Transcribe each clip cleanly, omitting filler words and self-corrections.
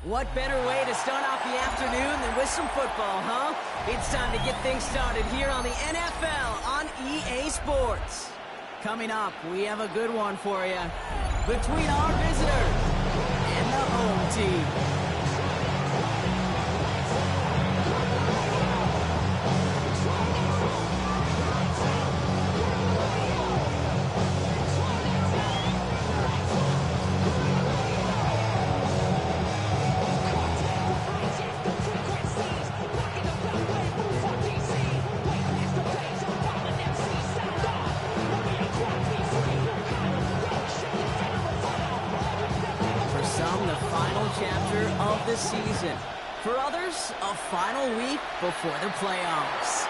What better way to start off the afternoon than with some football, huh? It's time to get things started here on the NFL on EA Sports. Coming up, we have a good one for you. Between our visitors and the home team. Chapter of the season. For others, a final week before the playoffs.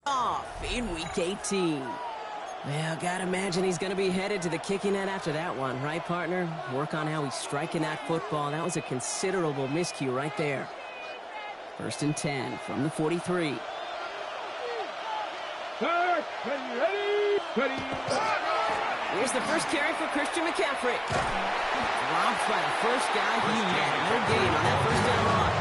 Off in Week 18. Well, gotta imagine he's gonna be headed to the kicking net after that one, right, partner? Work on how he's striking that football. That was a considerable miscue right there. 1st and 10 from the 43. Here's the first carry for Christian McCaffrey. Dropped by the first guy he met. No gain on that first down run.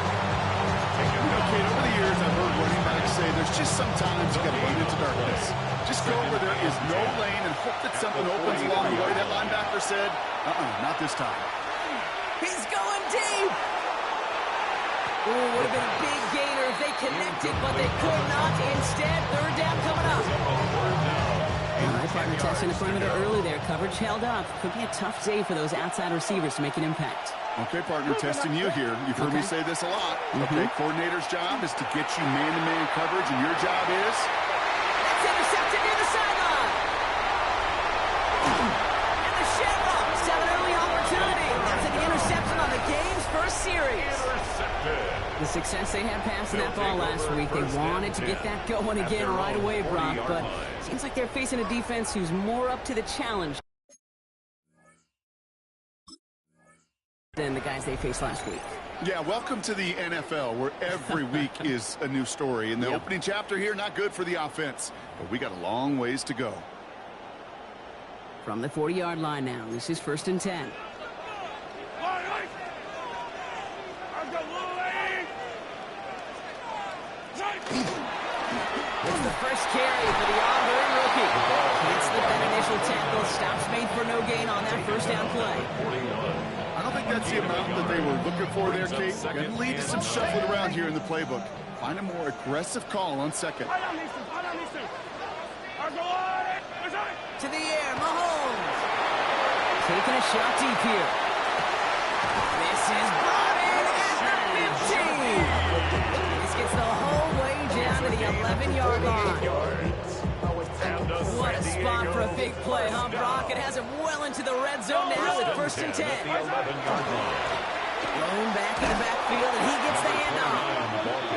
Okay, over the years, I've heard running backs say there's just sometimes you got to run into darkness. Just go where there is no lane and hope that something opens along the way. That linebacker said, not this time. He's going deep. Ooh, would have been a big gainer if they connected, but they could not. Instead, 3rd down coming up. All right, partner testing the perimeter early there. Coverage held up. Could be a tough day for those outside receivers to make an impact. Okay, partner, testing you here. You've heard me say this a lot. Okay, coordinator's job is to get you man-to-man coverage, and your job is... That's intercepted near the sideline. And the Shamrocks have an early opportunity. That's an interception on the game's first series. The success they had passing that ball last week, they wanted to get that going again right away, Brock, but it seems like they're facing a defense who's more up to the challenge than the guys they faced last week. Yeah, welcome to the NFL, where every week is a new story. And the opening chapter here, not good for the offense, but we got a long ways to go. From the 40-yard line now, this is 1st and 10. It's the first carry for the Auburn rookie. Hits the initial tackle. Stops made for no gain on that first down play. I don't think that's the amount that they were looking for there, Kate. Going to lead to some shuffling around here in the playbook. Find a more aggressive call on second. To the air, Mahomes. Taking a shot deep here. This is brought in at the 15. This gets the whole way down to the 11-yard line. What a spot for a big play, huh, Brock? It has him well into the red zone now with 1st and 10. Thrown back in the backfield, and he gets the handoff.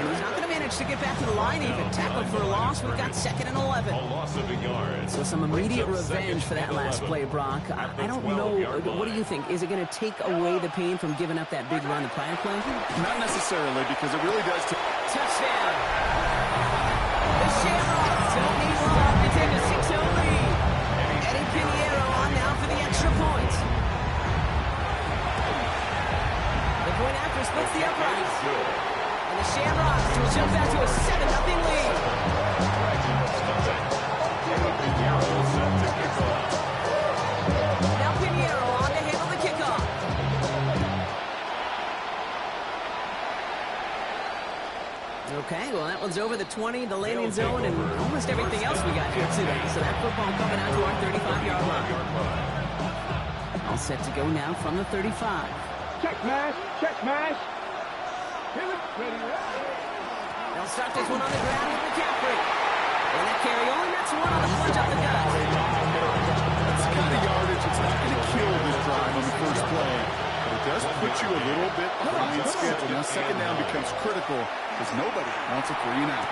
He's not going to manage to get back to the line even. Tackled for a loss. We've got 2nd and 11. So some immediate revenge for that last play, Brock. I don't know. What do you think? Is it going to take away the pain from giving up that big run the prior play? Not necessarily, because it really does. Touchdown. The Shamrocks don't need long to take a 6-0 lead. Eddie Pinheiro on now for the extra point. The point after splits the uprights. And the Shamrocks will jump back to a 7-0 lead. Now Pinheiro on to handle the kickoff. Okay, well, that one's the 20, the landing zone, and almost everything else we got here today. So that football coming out to our 35-yard line. All set to go now from the 35. Check mash, check mash. They'll start this one on the ground with McCaffrey. And that carry only nets one on the plunge up the gut. That's the kind of yardage. It's not going to kill this drive on the first play. But it does put you a little bit behind schedule. Now second down becomes critical because nobody wants a 3 and out.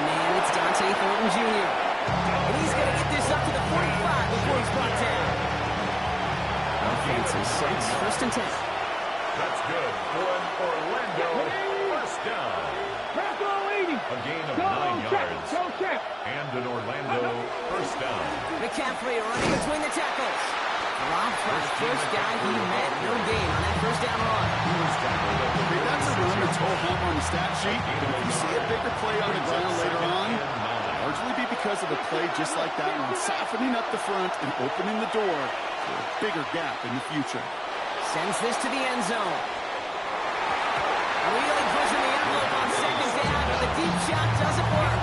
Man, it's Dante Thornton Jr. And he's going to get this up to the 45 before he's brought down. Offense is 6, first and 10. That's good for an Orlando first down. A gain of 9 yards. And an Orlando first down. McCaffrey running between the tackles. Dropped by the first guy he met. No gain on that first down run. That's a run that's whole home on the stat sheet. If you see a bigger play on the ground later on, largely be because of a play just like that one, softening up the front and opening the door for a bigger gap in the future. Sends this to the end zone. Really pushing the envelope on second down, but the deep shot doesn't work.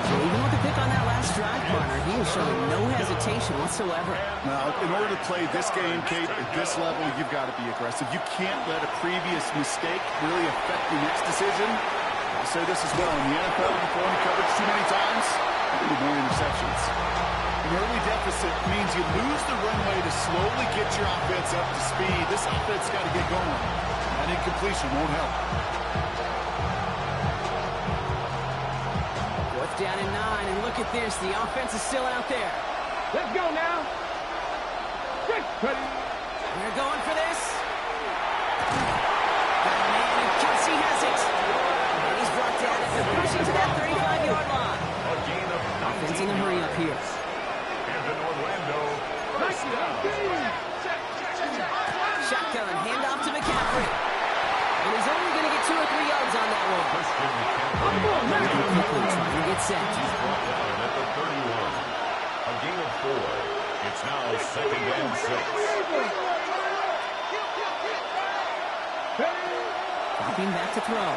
So even with the pick on that last drive, partner, he was showing no hesitation whatsoever. Now, in order to play this game, Kate, at this level, you've got to be aggressive. You can't let a previous mistake really affect your next decision. I'll say this as well. In the NFL, you're throwing coverage too many times, you need more interceptions. An early deficit means you lose the runway to slowly get your offense up to speed. This offense got to get going. That incompletion won't help. Fourth down and 9, and look at this. The offense is still out there. Let's go now. They're going for this. Got a man, and Kelsey has it. And he's brought down as they're pushing to that 35-yard line. A gain of 19 Offense in a hurry up here. And an Orlando first down. Shotgun, handoff to McCaffrey. And he's only going to get 2 or 3 yards on that one. Quickly trying to get set. He's brought down at the 31. A gain of 4. It's now second and 6. Dropping back to throw.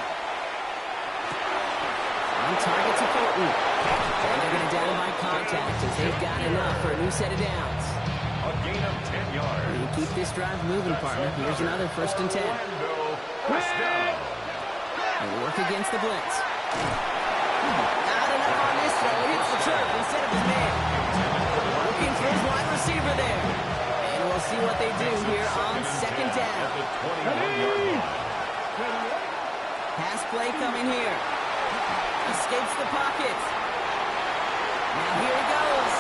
On target to Thornton. And they're going to down by contact as they've got enough for a new set of downs. A gain of 10 yards. And keep this drive moving, partner. Here's another first and 10. First down. They work against the blitz. Not enough on this throw. Hits the turf instead of his man. Looking for his wide receiver there. And we'll see what they do here on second down. At the 21-yard line. Pass play coming here. Escapes the pocket. Now here he goes.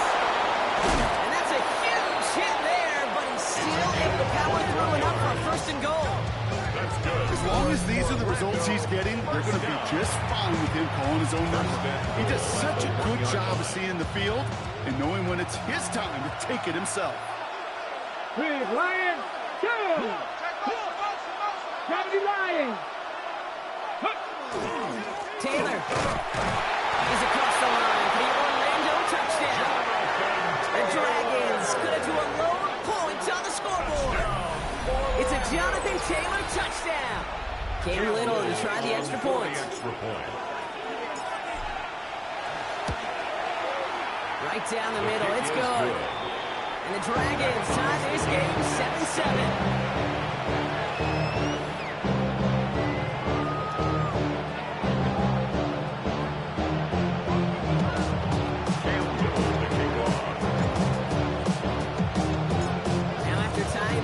And that's a huge hit there, but he's still able to power through and up for a first and goal. That's good. As long as these are the results he's getting, they're going to be just fine with him calling his own number. He does such a good job of seeing the field and knowing when it's his time to take it himself. Big Lion, 2. 70 Lions. Taylor is across the line for the Orlando touchdown. The Dragons could have to a lower point on the scoreboard. It's a Jonathan Taylor touchdown. Cam Little to try the extra point. Right down the middle, it's good. And the Dragons tie this game 7-7.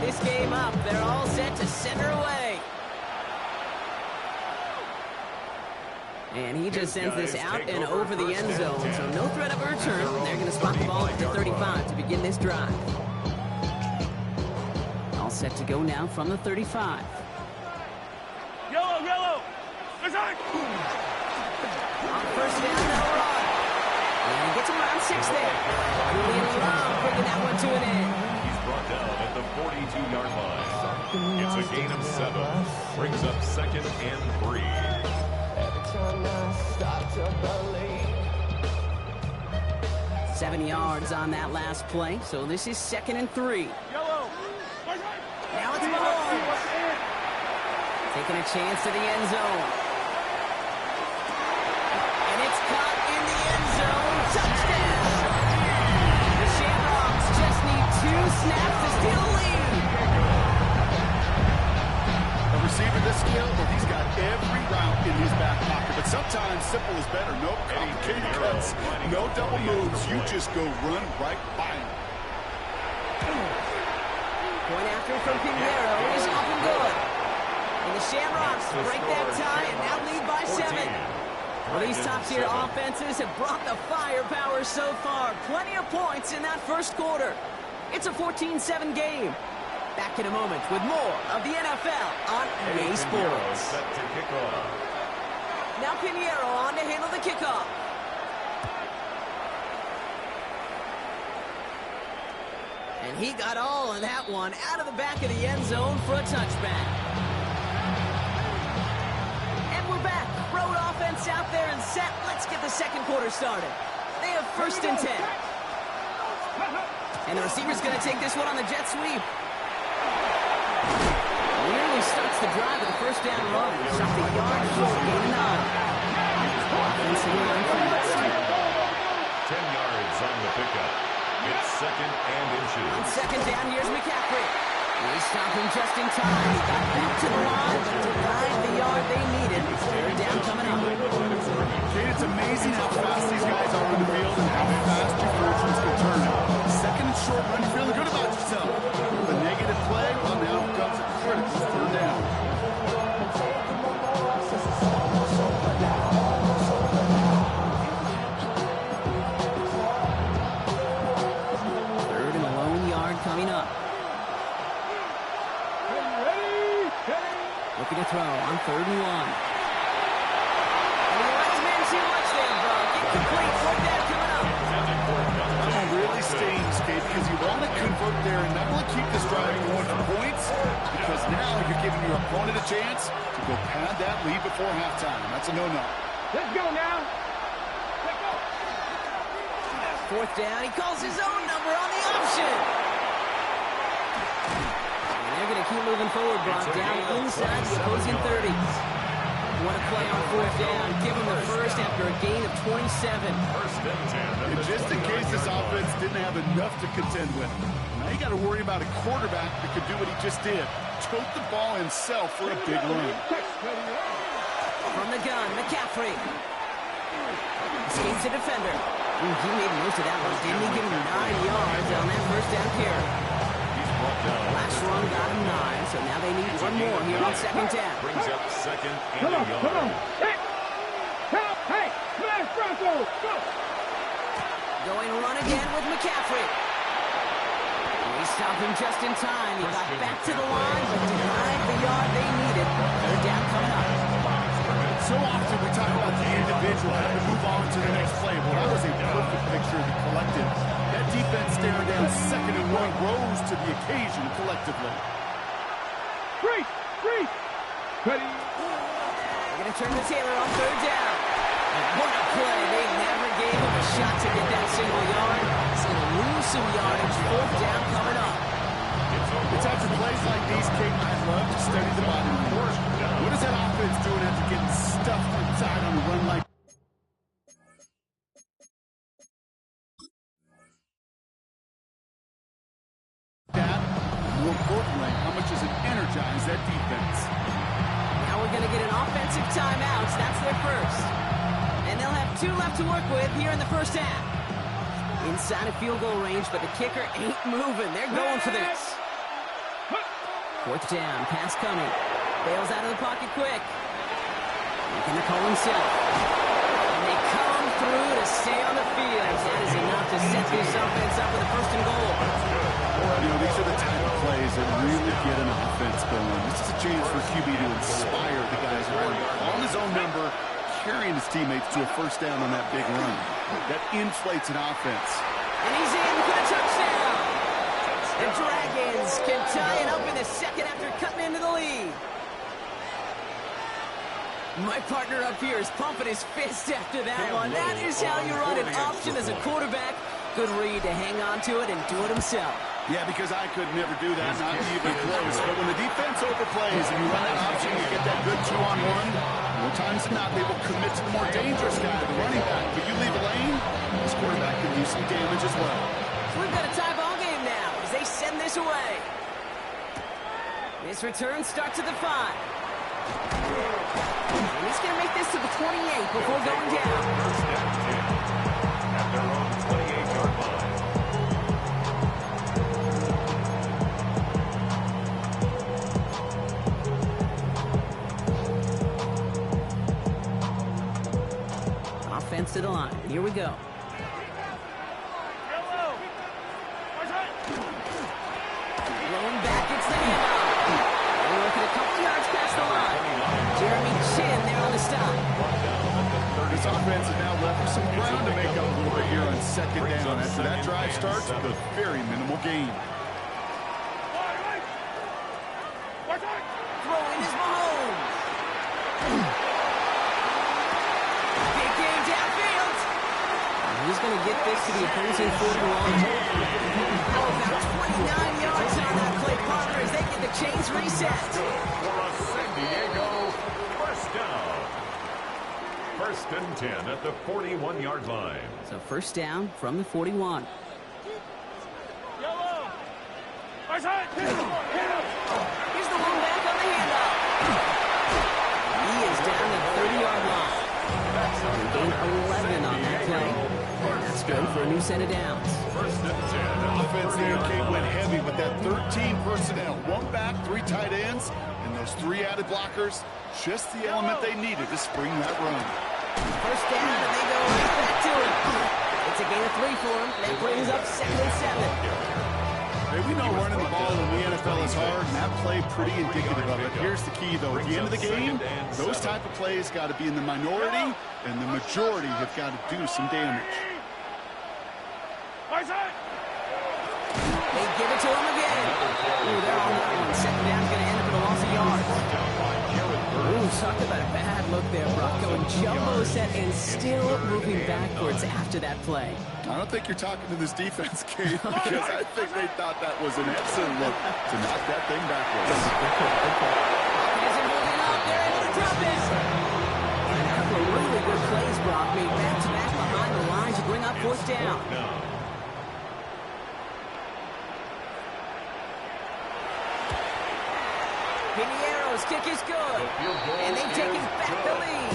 This game up, they're all set to center away. And he just sends this out and over the end zone, so no threat of a return. They're going to spot the ball at the 35 to begin this drive. All set to go now from the 35. Yellow, yellow. On first down, they'll run. And he gets around 6 there. Julian Love bringing that one to an end. Brought down at the 42-yard line. It's a gain of 7. Brings up second and 3. Every time I start to believe. 7 yards on that last play, so this is second and 3. Yellow. Now it's Mahomes. Taking a chance to the end zone. simple is better. No complicated cuts, no double moves. You just go run right by him. Going after it from Pinheiro is up and good. And the Shamrocks break that tie and now lead by 7. Well, these top-tier offenses have brought the firepower so far. Plenty of points in that first quarter. It's a 14-7 game. Back in a moment with more of the NFL on EA Sports. Set to kick off. Now Pinheiro on to handle the kickoff. And he got all of that one out of the back of the end zone for a touchback. And we're back. Road offense out there and set. Let's get the second quarter started. They have 1st and 10. And the receiver's going to take this one on the jet sweep. Nearly starts the drive with a 1st down run. Shot the yard short, gain of 9. Offensive line for next. 10 yards on the pickup. It's 2nd and inches. On 2nd down, here's McCaffrey. They stop him just in time. He got back to the line, but denied the yard they needed. 3rd down coming up. Kate, it's amazing how fast these guys are on the field and how fast your fortunes can turn. 2nd and short run, you're feeling good about yourself. With a negative play, well, now comes a critical 3rd down. Coming up. Looking to throw on 3rd and 1. And the linesman too much there, Brock. Incomplete. 4th down coming up. That really stings, Kate, because you want to convert there and not only keep this drive going for points, because now you're giving your opponent a chance to go pad that lead before halftime. That's a no-no. Let's go now. 4th down. He calls his own number on the option. They're going to keep moving forward, Brock, down inside the opposing 30s. What a play on 4th down. Give him the first after a gain of 27. 1st and 10. And just in case this offense didn't have enough to contend with, now you got to worry about a quarterback that could do what he just did. Tote the ball himself for a big run. From the gun, McCaffrey. Escapes a defender. He made most of that one, didn't he? Give him 9 yards on that 1st down carry. Last run got him 9, so now they need one more here on 2nd down. Brings up 2nd and Come on, a yard. come on. Hey, smash Broncos, go. Going run again with McCaffrey. They stop him just in time. He got back to the line, but denied the yard they needed. 3rd down coming up. So often we talk about the individual having to move on to the next play. Well, that was a perfect picture of the collective. That defense staring down 2nd and 1 rose to the occasion collectively. Freeze! They're going to turn to Taylor on 3rd down. What a play. They never gave him a shot to get that single yard. So they lose some yardage. 4th down coming up. It's after plays like these, Kate, I love to study the body. What is that offense doing after getting stuffed inside on a run like that? More importantly, how much does it energize that defense? Now we're going to get an offensive timeout. That's their first. And they'll have 2 left to work with here in the 1st half. Inside of field goal range, but the kicker ain't moving. They're going for this. 4th down, pass coming. Bails out of the pocket quick. Making the call himself. And they come through to stay on the field. That is enough to set this offense up with a 1st and goal. You know, these are the type of plays that really get an offense going. This is a chance for QB to inspire the guys around him. On his own number, carrying his teammates to a 1st down on that big run. That inflates an offense. And he's in for the touchdown. The Dragons can tie it up in the 2nd after cutting into the lead. My partner up here is pumping his fist after that one. That is how you run an option as a quarterback. Good read to hang on to it and do it himself. Yeah, because I could never do that, not even close. But when the defense overplays and you run that option, you get that good 2-on-1. More times than not, they will commit to the more dangerous guy, the running back. But you leave a lane, this quarterback can do some damage as well. So we've got a tie ball game now as they send this away. This return starts at the 5. And he's going to make this to the 28 before going down. First down 10 at their own 28-yard line. Offense to the line. Here we go. Rolling back, it's the handoff. We're looking a couple yards past the line. Jeremy Chin there on the stop. This offense is now left with some ground to make up for here on second down. After that drive starts with a very minimal gain. Throwing is Mahomes. Big game downfield. He's going to get this to the opposing 41. How about 29 yards on that play, Parker, as they get the chains reset. For a San Diego first down. First and 10 at the 41-yard line. So first down from the 41. Here's the one back on the handoff. He is down at the 30-yard line. Gain 11 on that play. That's good for a new set of downs. First and 10. Offense there, Kate, went heavy with that 13 personnel. One back, 3 tight ends, and those 3 added blockers. Just the element they needed to spring that run. First down, and they go right back to it. It's a gain of 3 for him. That brings up 2nd and 7. Hey, we know running the ball in the NFL is hard, and that play pretty indicative of it. Here's the key, though. At the end of the game, those type of plays got to be in the minority, and the majority have got to do some damage. They give it to him again. Ooh, they're on that one. Second down's going to end up with a loss of yards. Ooh, talk about a bad look there, Brock. Going jumbo set and still moving backwards after that play. I don't think you're talking to this defense, Kate, because I think they thought that was an excellent look to knock that thing backwards. Isn't moving up. They're able to drop it. And a couple of really good plays, Brock, made back-to-back behind the line to bring up fourth down. Piniero's kick is good. And they've taken back the lead.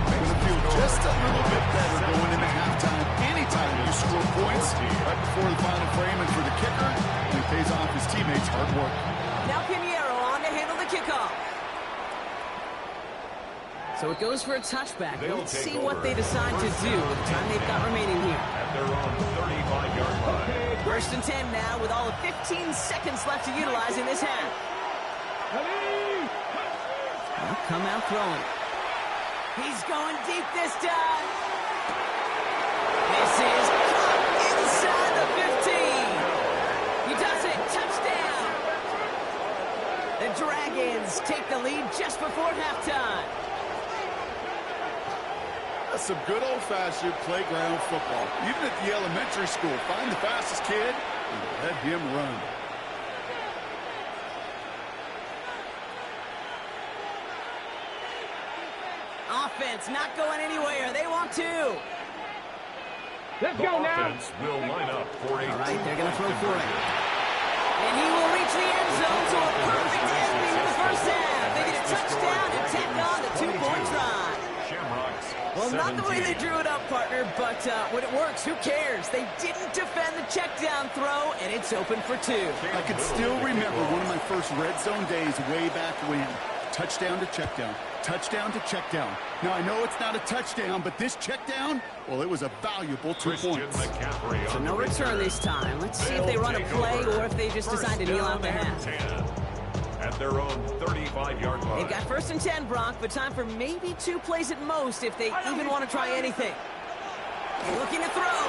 Making them feel just a little bit better going into halftime. Anytime you score points right before the final frame, and for the kicker, it pays off his teammates' hard work. Now Piniero on to handle the kickoff. So it goes for a touchback. Let's see what they decide to do with the time they've got remaining here. At their own 35-yard line. First and 10 now with all of 15 seconds left to utilize in this half. They'll come out throwing. He's going deep this time. This is inside the 15. He does it. Touchdown. The Dragons take the lead just before halftime. That's some good old-fashioned playground football. Even at the elementary school, find the fastest kid and let him run. Offense not going anywhere. They want to. Let's go now. Offense will line up for a All right, they're going to throw for it. And he will reach the end zone to a perfect ending to the first half. They get a touchdown and tack on the 2-point try. Shamrocks. Well, not the way 17. they drew it up, partner, but when it works, who cares? They didn't defend the check down throw, and it's open for 2. I can still remember one of my first red zone days way back when. Touchdown to check down. Touchdown to check down. Now, I know it's not a touchdown, but this check down, well, it was a valuable 2 points. So no return this time. Let's see if they run a play or if they just decide to kneel out the half. At their own 35-yard line. They've got first and 10, Brock, but time for maybe 2 plays at most if they even want to try anything. Looking to throw.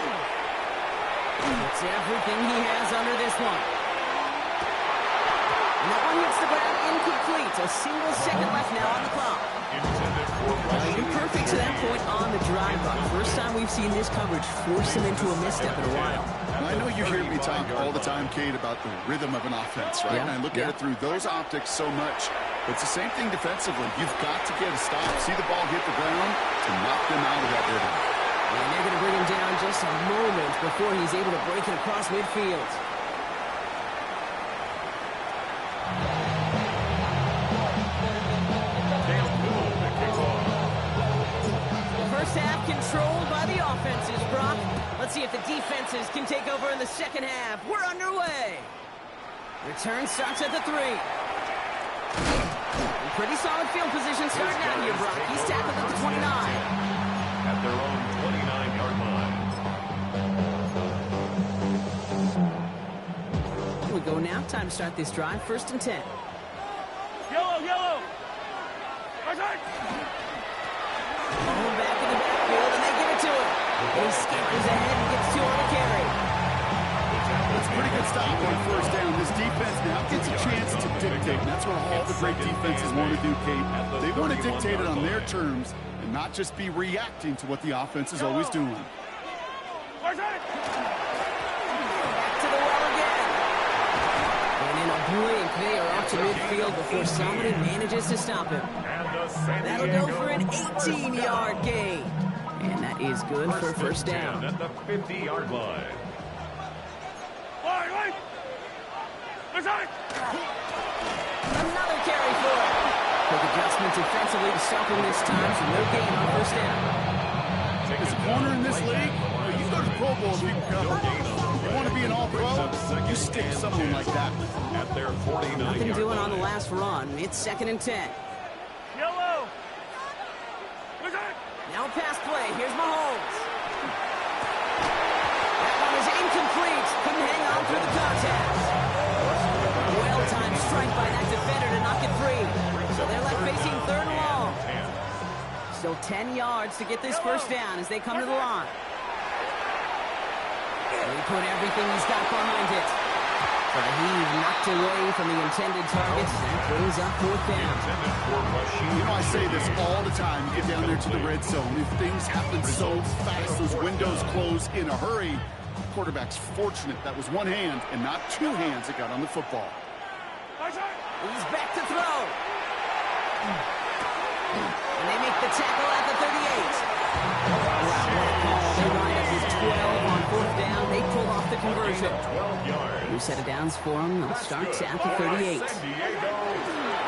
It's everything he has under this one. And that one hits the ground incomplete. A single second left now on the clock. Imperfect to that point on the drive, Brock. First time we've seen this coverage force him into a misstep in a while. Now, I know you hear me talk all the time, Kate, about the rhythm of an offense, right? Yeah, And I look at it through those optics so much. But it's the same thing defensively. You've got to get a stop, see the ball hit the ground to knock them out of that rhythm. And they're going to bring him down just a moment before he's able to break it across midfield. offenses, Brock. Let's see if the defenses can take over in the second half. We're underway. Return starts at the 3. Pretty solid field position starting out here, Brock. He's tackled at the 29. At their own 29-yard line. We go now. Time to start this drive. 1st and 10. Yellow. Going back in the backfield, and they give it to him. And he scampers ahead and gets 2 on the carry. It's a pretty good stop on 1st down. This defense now gets a chance to dictate. And that's what all the great defenses want to do, Kate. They want to dictate it on their terms and not just be reacting to what the offense is always doing. Back to the well again. And in a blink, they are off to midfield before somebody manages to stop him. That'll go for an 18-yard gain. And that is good for 1st down. At the 50-yard line. Another carry for it. Quick adjustment defensively to stop him this time, so no gain on 1st down. As a corner in this league, you go to the Pro Bowl if you can cover. You want to be an all-pro, you stick someone like that. At their 49-yard line. Nothing doing on the last run. It's 2nd and 10. Yellow. Now pass play. Here's Mahomes. That one is incomplete. Couldn't hang on through the contact. Well-timed strike by that defender to knock it free. So they're left facing 3rd and long. Still 10 yards to get this 1st down as they come to the line. He put everything he's got behind it. But he's knocked away from the intended targets and brings up 4th down. You know, I say this all the time. You get down there to the red zone. If things happen so fast, those windows close in a hurry, the quarterback's fortunate that was one hand and not 2 hands that got on the football. He's back to throw. And they make the tackle at the 38. Wow, what a call. They wind up with 12 on 4th down. They pull off the conversion. 12 yards. New set of downs for them. They'll start at the 38. San Diego,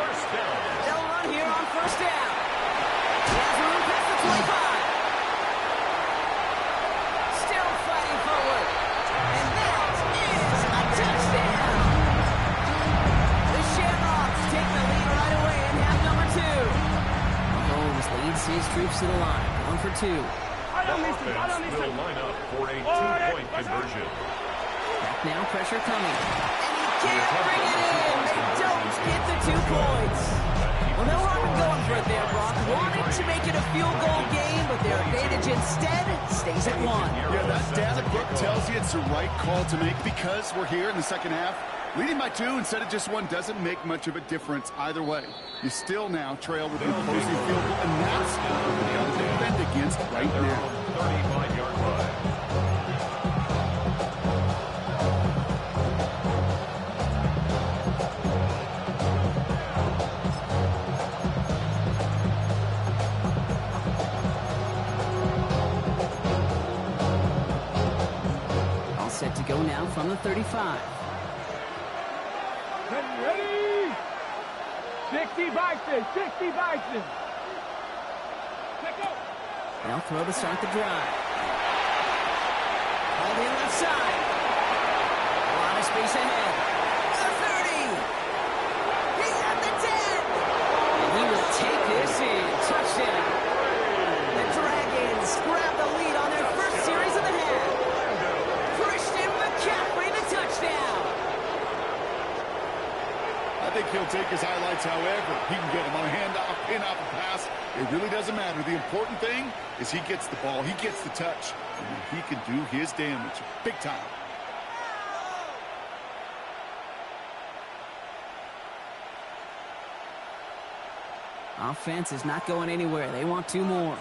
1st down. They'll run here on 1st down. He has room past the 25. Still fighting forward. And that is a touchdown. The Shamrocks take the lead right away in half number 2. Mahomes leads his troops to the line. Going for 2. The offense will line up for a 2-point conversion. Back now, pressure coming. And he can't bring it in. They don't get the 2 points. Well, no harm in going for it there, Brock. Wanted to make it a field goal game, but their advantage instead stays at 1. Yeah, that data book tells you it's the right call to make because we're here in the second half. Leading by 2 instead of just 1 doesn't make much of a difference either way. You still now trail with the opposing field goal, and that's what we've got to defend against right now. 35-yard line. All set to go now from the 35. Ready? 60 Bison. 60 Bison. Let go. They'll throw to start the drive. All the left side. A lot of space ahead. The 30. He's at the 10. And he will take this in. Touchdown. The Dragons grab the lead on their first series of the half. Christian McCaffrey, the touchdown. I think he'll take his highlights however he can get them on a handoff, pin off a pass. It really doesn't matter. The important thing is he gets the ball, he gets the touch, and he can do his damage big time. Offense is not going anywhere. They want 2 more.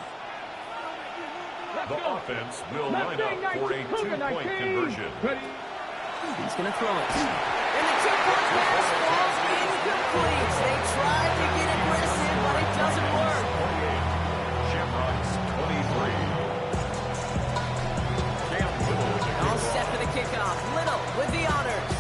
The offense will line up for a 2-point conversion. He's going to throw it. And the 2-point pass falls incomplete. They tried to get aggressive, but it doesn't work. Shamrocks 23. All set for the kickoff. Little with the honors.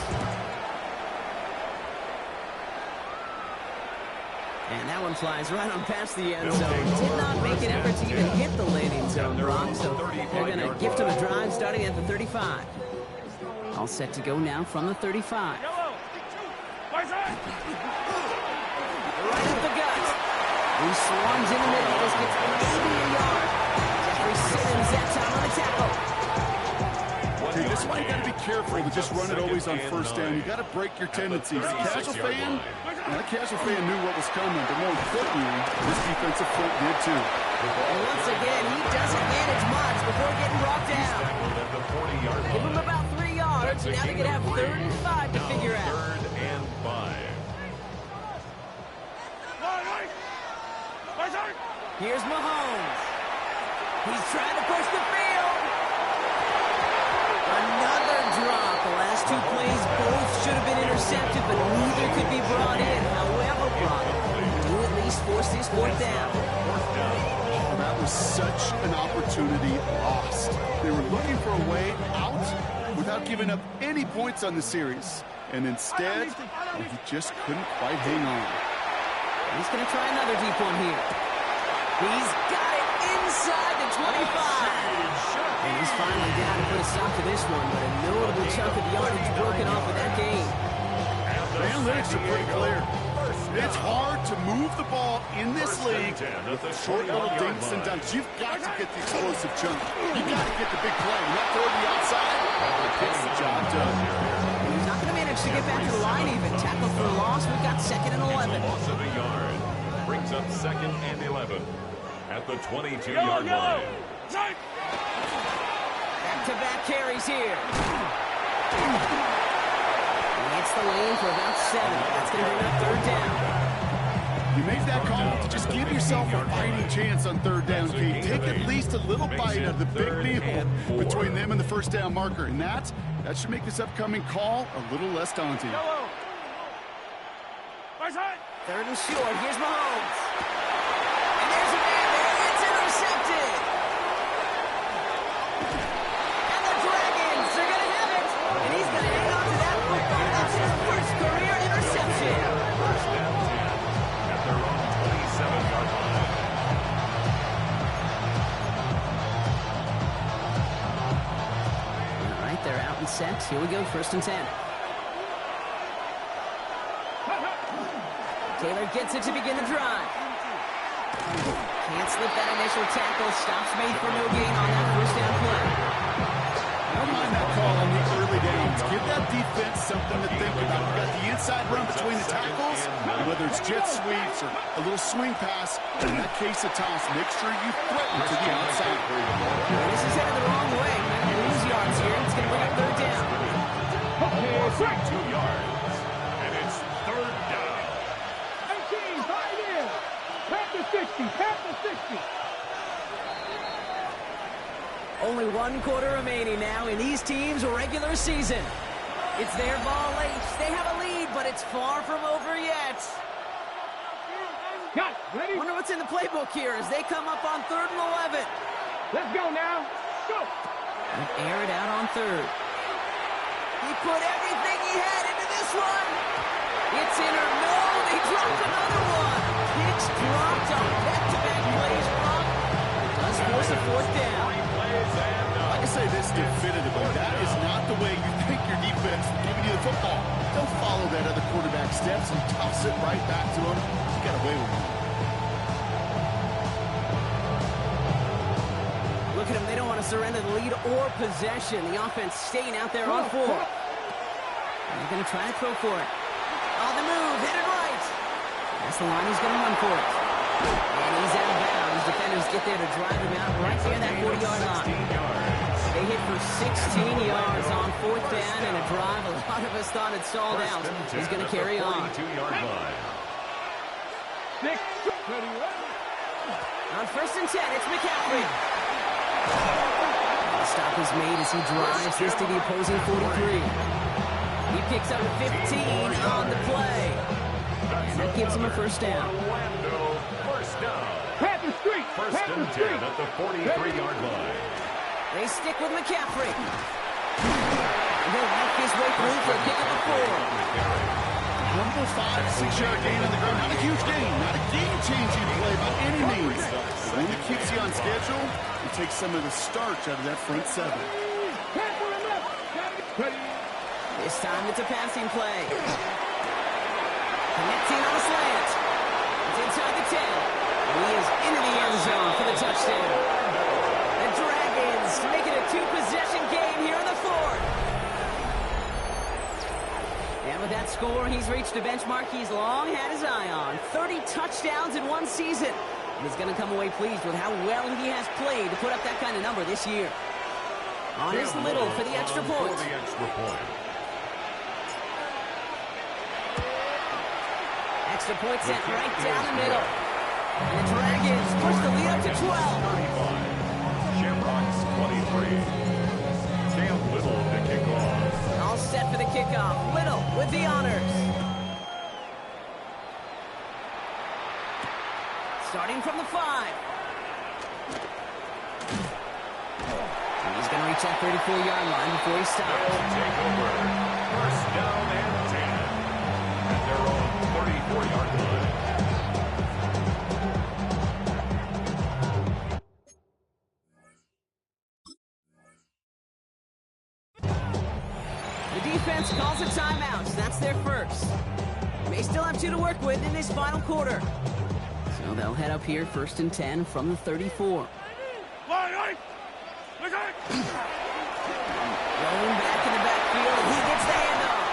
And That one flies right on past the end zone. Did not make an effort to even hit the landing zone, Brock, so they're going to gift him a drive starting at the 35. All set to go now from the 35. Right up the gut. He swarms in the middle. This gets 80 a yard. Jeffrey Simmons that time on the tackle. Hey, this is why you got to be careful to just run it always on first down. You got to break your tendencies. The casual fan knew what was coming, but more importantly, this defensive front did too. And once again, he doesn't manage much before getting brought down. Give him about 3 yards. Now they're going to have 3rd and 5 to figure out. 3rd and 5. Here's Mahomes. He's trying to push the field. Another drop. The last 2 plays both should have been intercepted, but neither could be brought in. However, Brock, do at least force this 4th down. Oh, that was such an opportunity lost. They were looking for a way out without giving up any points on the series. And instead, he just couldn't quite hang on. He's going to try another deep one here. He's got it inside the 25. And he's finally down to put a stop to this one, but a notable chunk of yardage broken off of that game. The analytics are pretty clear. It's hard to move the ball in this league with short little dinks and dunks. You've got to get the explosive chunk. You've got to get the big play. Not throw the outside. Gets the job done. He's not going to manage to get back to the line even. Tackle for a loss. We've got 2nd and 11. Loss of a yard. Brings up 2nd and 11 at the 22-yard line. Back-to-back carries here. Gets the lane for about 7. That's going to bring up 3rd down. You make that call to just give yourself a fighting chance on 3rd down, Kate. Take at least a little bite of the big meal between them and the 1st down marker. And that should make this upcoming call a little less daunting. 3rd and short. Here's Mahomes. And there's a man there. It's intercepted. And the Dragons are going to have it. And he's going to hang on to that football. That's his 1st career interception. 1st down 10 at their own 27-yard line. All right, they're out and set. Here we go, 1st and 10. Taylor gets it to begin the drive. Can't slip that initial tackle. Stops made for no gain on that 1st down play. I don't mind that call on the early downs. Give that defense something to think about. You got the inside run between the tackles, and whether it's jet sweeps or a little swing pass, in that case a toss, make sure you threaten to the outside. This is headed the wrong way. They lose yards here. It's going to bring up 3rd down. 2 yards. And it's 3rd down. 18, tied in. Tap the 60, tap the 60. Only 1 quarter remaining now in these teams' regular season. It's their ball late. They have a lead, but it's far from over yet. Got ready? Wonder what's in the playbook here as they come up on 3rd and 11. Let's go now. Go. And air it out on 3rd. He put everything he had into this one. It's in or no. They dropped another one. Hicks dropped on back-to-back plays. Does force a 4th down. I can say this definitively. That is not the way you think your defense is giving you the football. Don't follow that other quarterback steps and toss it right back to him. You got away with it. Look at them. They don't want to surrender the lead or possession. The offense staying out there on 4. They're going to try to throw for it. On the move. Hit it right. That's the line. He's going to run for it. And he's out of bounds. Defenders get there to drive him out right there that 40-yard line. They hit for 16 yards on 4th down and a drive a lot of us thought had stalled out. He's going to carry on. 42-yard line. On 1st and 10, it's McCaffrey. The stop is made as he drives this to the opposing 43. He picks up 15 on the play. And that gives him a 1st down. Orlando, 1st down. Pat the street. 1st and 10 at the 43-yard line. They stick with McCaffrey. And he'll work his way through for a kick at the 4. humble 5-6-yard gain on the ground. Not a huge gain, not a game-changing play by any means. But when it keeps you on schedule, it takes some of the starch out of that front seven. This time it's a passing play. Connecting on the slant. It's inside the 10. He is into the end zone for the touchdown. The Dragons make it a 2-possession game here in the fourth. And with that score, he's reached a benchmark he's long had his eye on. 30 touchdowns in one season. He's going to come away pleased with how well he has played to put up that kind of number this year. On his Little for the extra point. Extra point set right down the middle. And the Dragons push the lead up to 12. Shamrocks 23. Cam Little to kick off. All set for the kickoff. Little with the honors. Starting from the 5. He's going to reach that 34-yard line before he stops. They'll take over. First down and 10. At their own 34-yard line. The defense calls a timeout. That's their first. They still have 2 to work with in this final quarter. So they'll head up here, 1st and 10 from the 34. Rolling back in the backfield, and he gets the handoff.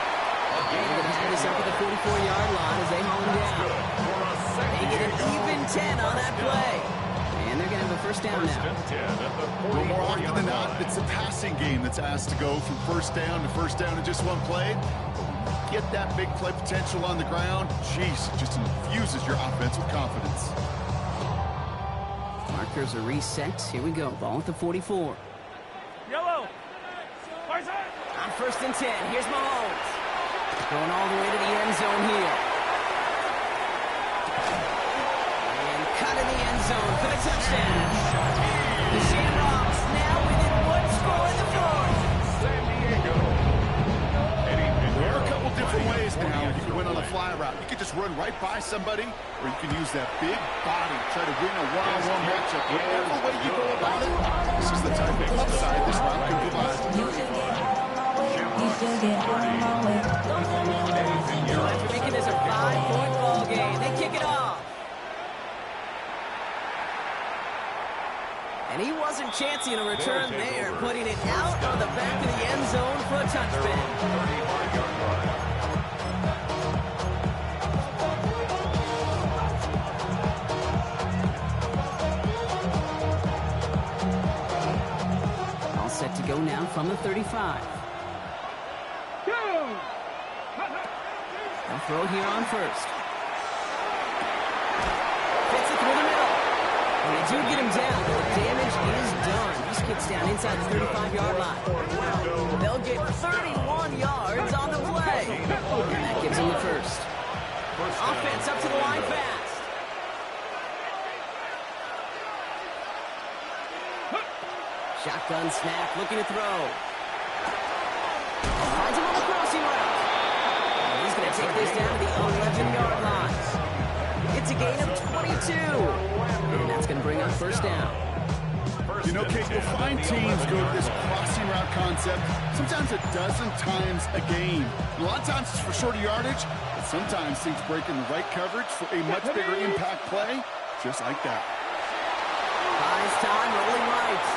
And we're going to have this up at the 44-yard line as they haul him down. They get an even 10 on that play. And they're going to have a first down now. Well, more often than not, it's a passing game that's asked to go from first down to first down in just one play. Get that big play potential on the ground. Jeez, it just infuses your offense with confidence. Markers are reset. Here we go. Ball at the 44. Yellow. On 1st and 10, here's Mahomes. Going all the way to the end zone here. And cut in the end zone for the touchdown. The Shamrocks now within 1 score in the fourth. San Diego. There are a couple different ways now you can win on a fly route. You can just run right by somebody, or you can use that big body, try to win a one-on-one matchup. Whatever way you go about it, this is the type of upside this route can provide. After making this a 5-point ball game, they kick it off. And he wasn't chancing a return there, putting it out on the back of the end zone for a touchdown. All set to go now from the 35. They'll throw here on 1st. Fits it through the middle. And they do get him down, but the damage is done. This kid's down inside the 35-yard line. They'll get 31 yards on the play. And that gives them the first. Offense up to the line fast. Shotgun snap, looking to throw. Finds him on the crossing route. He's going to take this down to the 11-yard line. It's a gain of 22. And that's going to bring up first down. You know, Kate, you'll find teams go to this crossing route concept sometimes a dozen times a game. And a lot of times it's for shorter yardage, but sometimes things break in the right coverage for a much bigger impact play, just like that. Buys time, rolling right.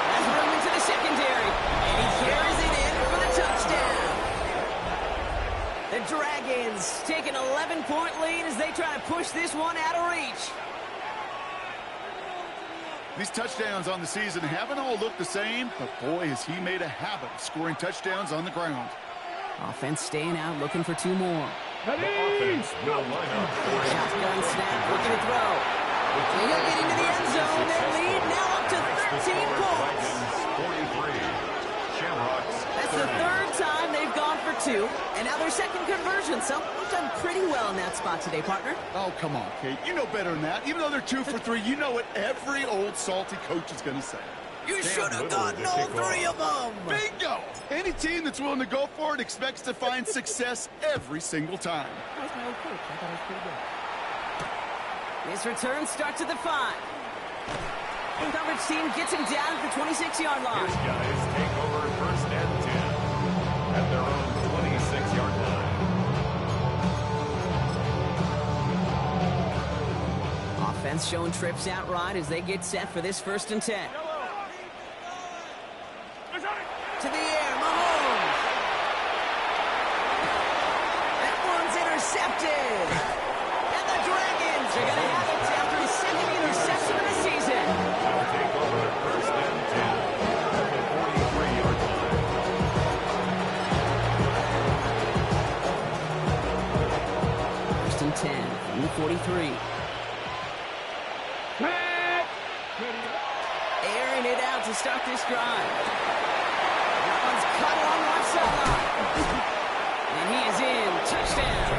Has room into the secondary, and he carries it in for the touchdown. The Dragons take an 11-point lead as they try to push this one out of reach. These touchdowns on the season haven't all looked the same, but boy, has he made a habit of scoring touchdowns on the ground. Offense staying out, looking for 2 more. The offense will line up for Shotgun snap, looking to throw. He'll get into the end zone. Their lead now up to 13 points. 43. Shamrocks. That's the 3rd time they've gone for 2, and now their 2nd conversion. So they've done pretty well in that spot today, partner. Oh, come on, Kate. You know better than that. Even though they're 2 for 3, you know what every old salty coach is going to say. You should have gotten all 3 of them. Bingo! Anything team that's willing to go for it expects to find success every single time. That's my old coach. I thought it was pretty good. His return starts at the 5. The coverage team gets him down at the 26-yard line. His guys take over first and 10 at their own 26-yard line. Offense showing trips out right as they get set for this 1st and 10. To the air, Mahomes. That one's intercepted. And the Dragons are going to have it after his 2nd interception of the season. They'll take over first and 10 at the 43-yard line. 1st and 10 from the 43. Airing it out to start this drive. That one's cut along left sideline. And he is in. Touchdown.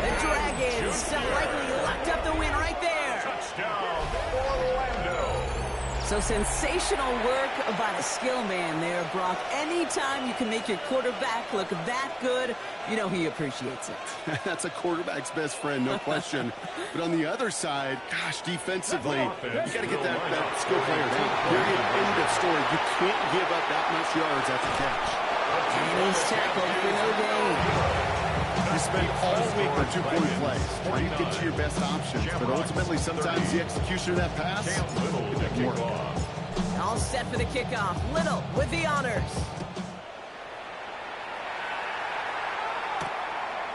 The Dragons likely locked up the win right there. Touchdown, Orlando. So sensational work by the skill man there, Brock. Anytime you can make your quarterback look that good, you know he appreciates it. That's a quarterback's best friend, no question. But on the other side, gosh, defensively, you got to get that skill player down. Period. End of story. You can't give up that much yards after catch. And he's tackled for no gain. You spend all week on 2-point plays where you get to your best options. But ultimately, sometimes the execution of that pass didn't work. All set for the kickoff. Little with the honors.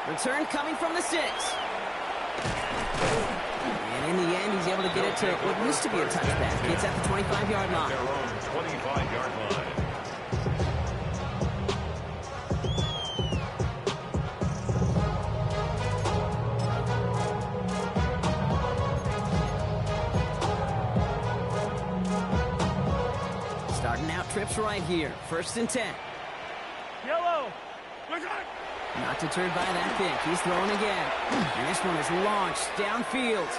Return coming from the 6. And in the end, he's able to get it to what used to be a touchback. It's at the 25-yard line. Their own 25-yard line. Starting out trips right here. 1st and 10. Yellow. Not deterred by that pick. He's throwing again. And this one is launched downfield.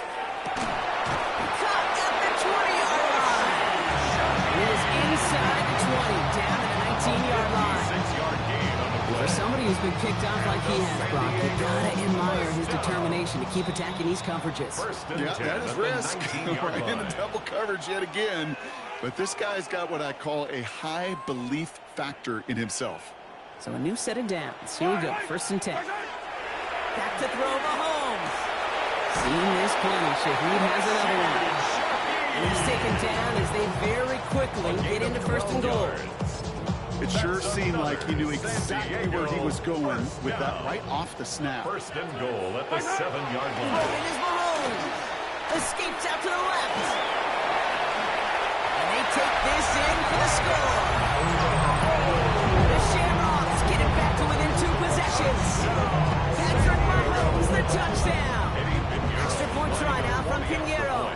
Caught at the 20-yard line. It is inside the 20, down to the 19-yard line. 6-yard gain on the play. For somebody who's been kicked off like he has, Brock, you gotta admire his determination to keep attacking these coverages. First and Yeah, 10 that is at the risk. 19-yard Right in the line. double coverage yet again. But this guy's got what I call a high belief factor in himself. So a new set of downs. Here we go. 1st and 10. Back to throw Mahomes. Seeing this plenty. Shaheed has another one. And he's taken down as they very quickly get into 1st and goal. It sure seemed like he knew exactly where he was going with that right off the snap. First and goal at the 7-yard line. It is Mahomes. Escapes out to the left. And they take this in for the score. The Shamrocks get it back to within 2 possessions. Patrick Mahomes, the touchdown. Extra point try now from Pinheiro.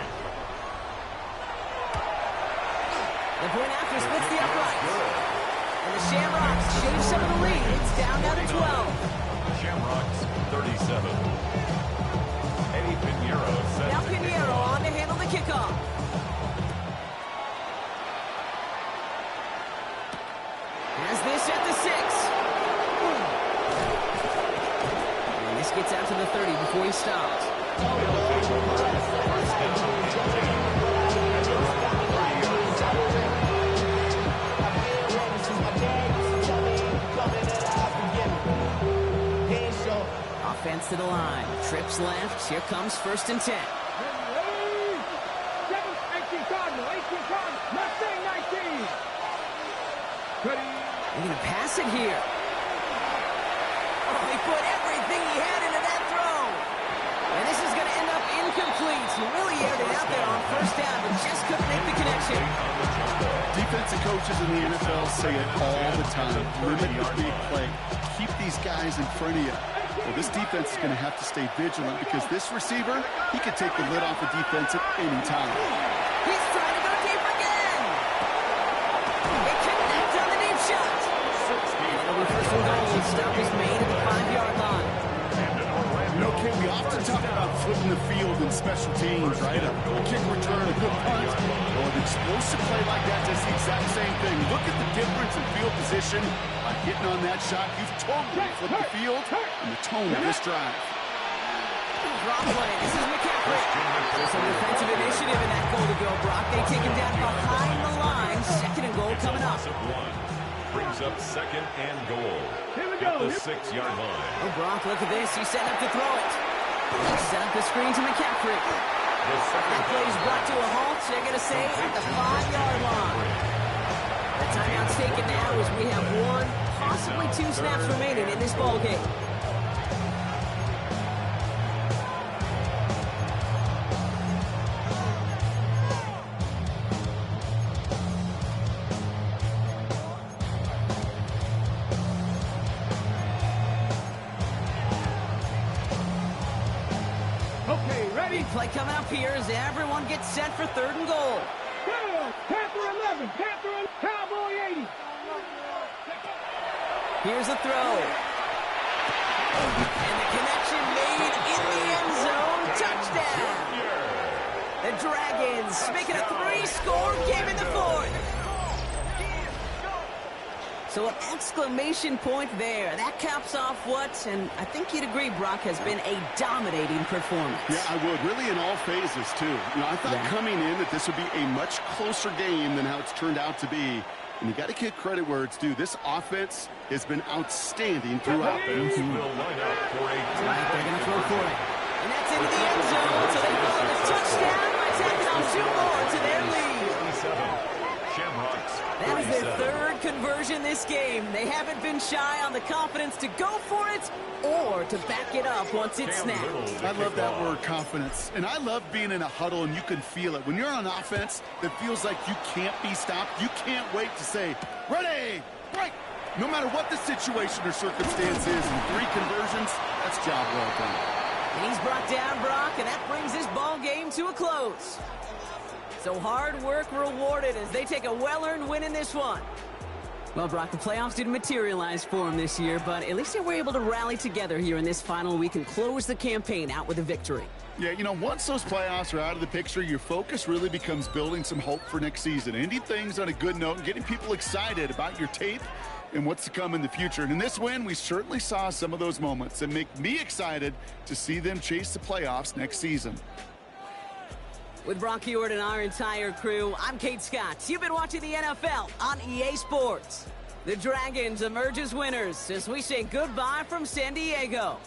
The point after splits the uprights. And the Shamrocks shave some of the lead. It's down now to 12. Shamrocks 37. Eddie Pinheiro set Now to kick Pinheiro off. on to handle the kickoff. Has this at the 6. And this gets out to the 30 before he stops. Offense to the line. Trips left. Here comes 1st and 10. 18 Cardinal, 18 Cardinal, Mustang 19. Ready. They're going to pass it here. Oh, he put everything he had into that throw. And this is going to end up incomplete. He really aired it out there on 1st down, but just couldn't make the connection. Defensive coaches in the NFL say it all the time. Limit the big play. Keep these guys in front of you. Well, this defense is going to have to stay vigilant because this receiver, he could take the lid off the defense at any time. He's trying to go deep again. It connects on the deep shot. It'll be 1st and goal. The stop is made at the 5-yard line. You know, Ken, we often talk about flipping the field in special teams, right? A kick return, a good punt. Well, an explosive play like that does the exact same thing. Look at the difference in field position By getting on that shot, you've totally flipped the field and the tone of this drive. Drop play. This is McCaffrey. There's some defensive initiative in that goal to go, Brock. They take him down behind the line. Second and goal coming up. Brings up second and goal at the 6-yard line. Oh, Brock, look at this. He's setting up to throw it. He set up the screen to McCaffrey. That play is brought to a halt. They're going to say at the 5-yard line. The timeout's taken now as we have one, possibly two snaps remaining in this ball game. Big play coming up here as everyone gets set for third and goal. Panther 11, Panther Cowboy 80. Here's a throw. And the connection made in the end zone. Touchdown. The Dragons making a 3-score game in the fourth. So an exclamation point there. That caps off what, and I think you'd agree, Brock, has been a dominating performance. Yeah, I would. Really in all phases, too. I thought coming in that this would be a much closer game than how it's turned out to be. And you got to give credit where it's due. This offense has been outstanding throughout. Offense will line up for a they're going to throw for it. And that's into the end zone. So they follow the touchdown by tacking on 2 more to their lead. That is their third conversion this game. They haven't been shy on the confidence to go for it or to back it up once it's snapped. I love that word, confidence. And I love being in a huddle and you can feel it. When you're on offense, that feels like you can't be stopped. You can't wait to say, ready, break. No matter what the situation or circumstance is, in 3 conversions, that's job well done. And he's brought down, Brock, and that brings this ball game to a close. So hard work rewarded as they take a well-earned win in this one. Well, Brock, the playoffs didn't materialize for them this year, but at least they were able to rally together here in this final week and close the campaign out with a victory. Yeah, once those playoffs are out of the picture, your focus really becomes building some hope for next season, ending things on a good note and getting people excited about your tape and what's to come in the future. And in this win, we certainly saw some of those moments that make me excited to see them chase the playoffs next season. With Brock Ewart and our entire crew, I'm Kate Scott. You've been watching the NFL on EA Sports. The Dragons emerge as winners as we say goodbye from San Diego.